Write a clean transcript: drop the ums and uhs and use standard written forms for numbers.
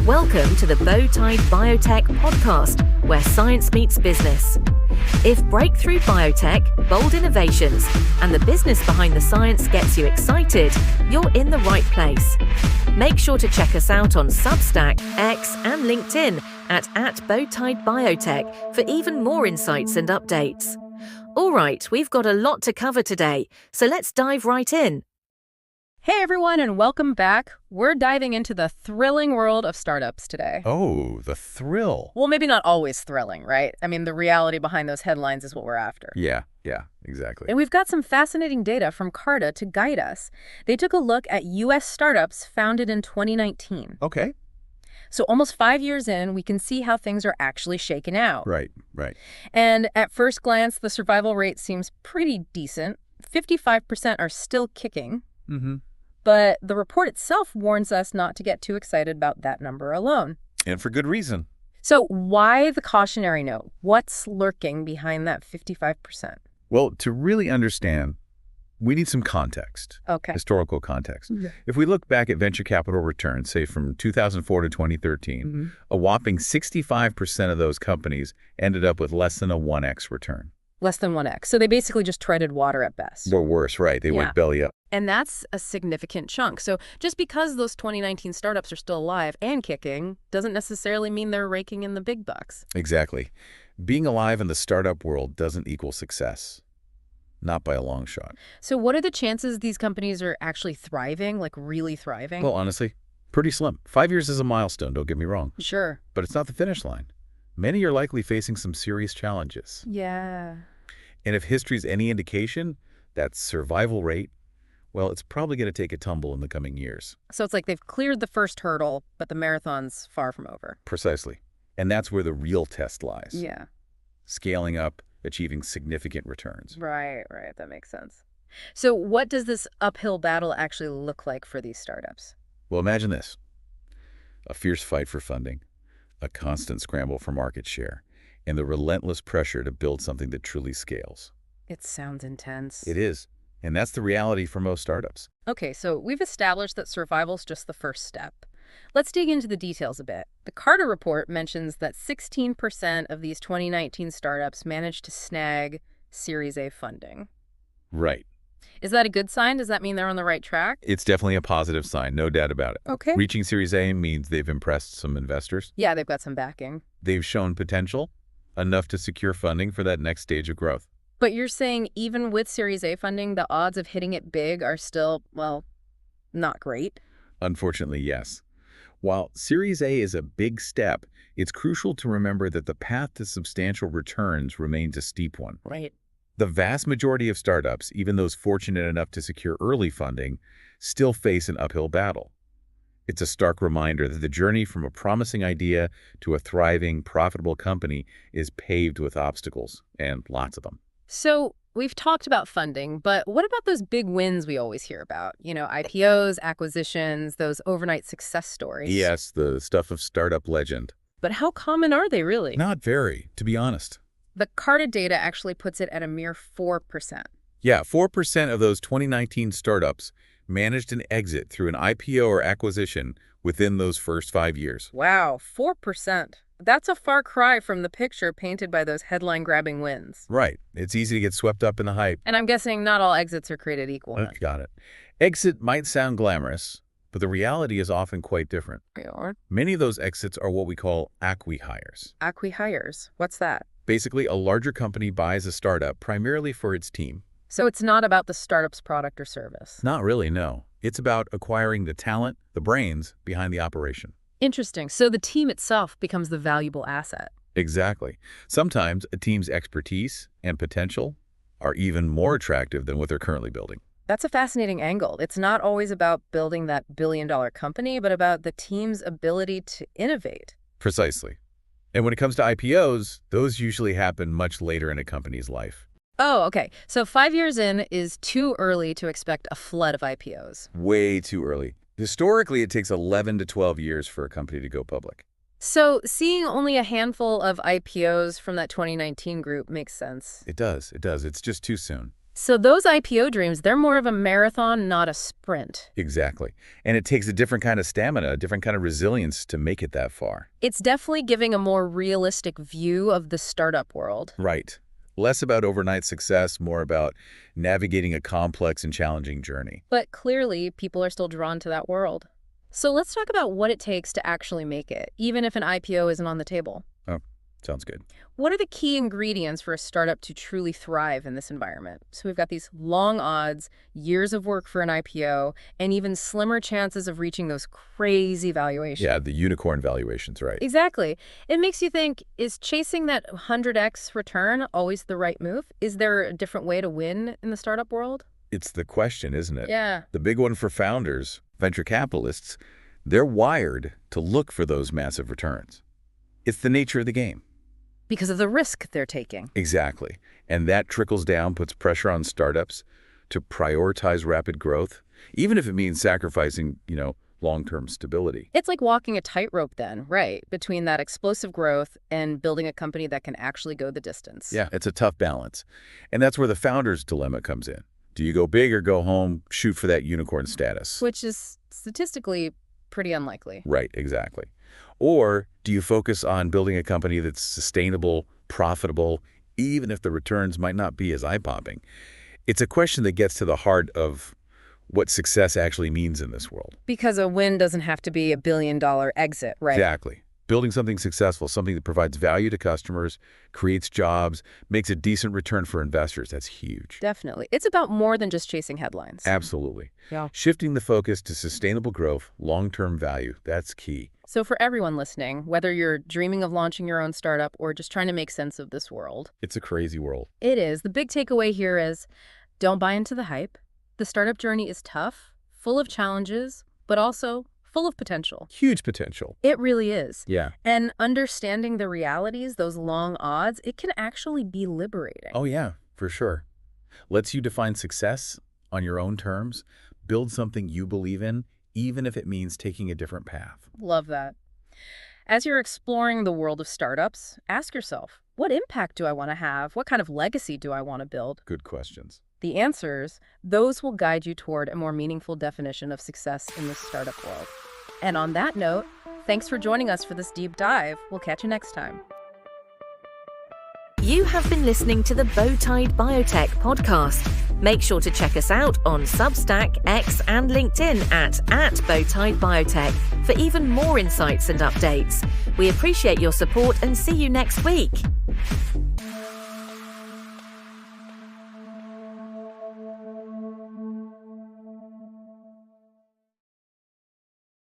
Welcome to the Bowtied Biotech podcast, where science meets business. If breakthrough biotech, bold innovations, and the business behind the science gets you excited, you're in the right place. Make sure to check us out on Substack, X, and LinkedIn at Bowtied Biotech for even more insights and updates. All right, we've got a lot to cover today, so let's dive right in. Hey everyone, and welcome back. We're diving into the thrilling world of startups today. Oh, the thrill. Well, maybe not always thrilling, right? I mean, the reality behind those headlines is what we're after. Yeah, exactly. And we've got some fascinating data from Carta to guide us. They took a look at U.S. startups founded in 2019. Okay. So almost 5 years in, we can see how things are actually shaking out. Right. And at first glance, the survival rate seems pretty decent. 55% are still kicking. Mm-hmm. But the report itself warns us not to get too excited about that number alone. And for good reason. So why the cautionary note? What's lurking behind that 55%? Well, to really understand, we need some context. Okay. Historical context. Yeah. If we look back at venture capital returns, say from 2004 to 2013, a whopping 65% of those companies ended up with less than a 1x return. Less than 1x. So they basically just treaded water at best. Or worse, right? They went belly up. And that's a significant chunk. So just because those 2019 startups are still alive and kicking doesn't necessarily mean they're raking in the big bucks. Exactly. Being alive in the startup world doesn't equal success. Not by a long shot. So what are the chances these companies are actually thriving, like really thriving? Well, honestly, pretty slim. 5 years is a milestone, don't get me wrong. Sure. But it's not the finish line. Many are likely facing some serious challenges. Yeah. And if history's any indication, that survival rate, well, it's probably going to take a tumble in the coming years. So it's like they've cleared the first hurdle, but the marathon's far from over. Precisely. And that's where the real test lies. Yeah. Scaling up, achieving significant returns. Right. That makes sense. So what does this uphill battle actually look like for these startups? Well, imagine this. A fierce fight for funding, a constant scramble for market share, and the relentless pressure to build something that truly scales. It sounds intense. It is. And that's the reality for most startups. Okay, so we've established that survival's just the first step. Let's dig into the details a bit. The Carta report mentions that 16% of these 2019 startups managed to snag Series A funding. Right. Is that a good sign? Does that mean they're on the right track? It's definitely a positive sign, no doubt about it. Okay. Reaching Series A means they've impressed some investors. Yeah, they've got some backing. They've shown potential, enough to secure funding for that next stage of growth. But you're saying even with Series A funding, the odds of hitting it big are still, well, not great? Unfortunately, yes. While Series A is a big step, it's crucial to remember that the path to substantial returns remains a steep one. Right. The vast majority of startups, even those fortunate enough to secure early funding, still face an uphill battle. It's a stark reminder that the journey from a promising idea to a thriving, profitable company is paved with obstacles, and lots of them. So we've talked about funding, but what about those big wins we always hear about? You know, IPOs, acquisitions, those overnight success stories. Yes, the stuff of startup legend. But how common are they really? Not very, to be honest. The Carta data actually puts it at a mere 4%. Yeah, 4% of those 2019 startups managed an exit through an IPO or acquisition within those first 5 years. Wow, 4%. That's a far cry from the picture painted by those headline-grabbing wins. Right. It's easy to get swept up in the hype. And I'm guessing not all exits are created equal. Got it. Exit might sound glamorous, but the reality is often quite different. Many of those exits are what we call acqui-hires. Acqui-hires. What's that? Basically, a larger company buys a startup primarily for its team. So it's not about the startup's product or service? Not really, no. It's about acquiring the talent, the brains behind the operation. Interesting. So the team itself becomes the valuable asset. Exactly. Sometimes a team's expertise and potential are even more attractive than what they're currently building. That's a fascinating angle. It's not always about building that billion-dollar company, but about the team's ability to innovate. Precisely. And when it comes to IPOs, those usually happen much later in a company's life. Oh, okay. So 5 years in is too early to expect a flood of IPOs. Way too early. Historically, it takes 11 to 12 years for a company to go public. So seeing only a handful of IPOs from that 2019 group makes sense. It does. It's just too soon. So those IPO dreams, they're more of a marathon, not a sprint. Exactly. And it takes a different kind of stamina, a different kind of resilience to make it that far. It's definitely giving a more realistic view of the startup world. Right. Less about overnight success, more about navigating a complex and challenging journey. But clearly, people are still drawn to that world. So let's talk about what it takes to actually make it, even if an IPO isn't on the table. Oh, sounds good. What are the key ingredients for a startup to truly thrive in this environment? So we've got these long odds, years of work for an IPO, and even slimmer chances of reaching those crazy valuations. Yeah, the unicorn valuations, right? Exactly. It makes you think, is chasing that 100x return always the right move? Is there a different way to win in the startup world? It's the question, isn't it? Yeah. The big one for founders, venture capitalists, they're wired to look for those massive returns. It's the nature of the game. Because of the risk they're taking. Exactly. And that trickles down, puts pressure on startups to prioritize rapid growth, even if it means sacrificing, long-term stability. It's like walking a tightrope then, right, between that explosive growth and building a company that can actually go the distance. Yeah, it's a tough balance. And that's where the founder's dilemma comes in. Do you go big or go home, shoot for that unicorn status? Which is statistically pretty unlikely. Right, exactly. Or do you focus on building a company that's sustainable, profitable, even if the returns might not be as eye-popping? It's a question that gets to the heart of what success actually means in this world. Because a win doesn't have to be a billion-dollar exit, right? Exactly. Building something successful, something that provides value to customers, creates jobs, makes a decent return for investors, that's huge. Definitely. It's about more than just chasing headlines. Absolutely. Yeah. Shifting the focus to sustainable growth, long-term value, that's key. So for everyone listening, whether you're dreaming of launching your own startup or just trying to make sense of this world, It's a crazy world. it is. The big takeaway here is don't buy into the hype. The startup journey is tough, full of challenges, but also full of potential. Huge potential. It really is. Yeah. And understanding the realities, those long odds, it can actually be liberating. Oh, yeah, for sure. Lets you define success on your own terms, build something you believe in, even if it means taking a different path. Love that. As you're exploring the world of startups, ask yourself, what impact do I want to have? What kind of legacy do I want to build? Good questions. The answers, those will guide you toward a more meaningful definition of success in the startup world. And on that note, thanks for joining us for this deep dive. We'll catch you next time. You have been listening to the Bowtied Biotech podcast. Make sure to check us out on Substack, X, and LinkedIn at Bowtied Biotech for even more insights and updates. We appreciate your support and see you next week.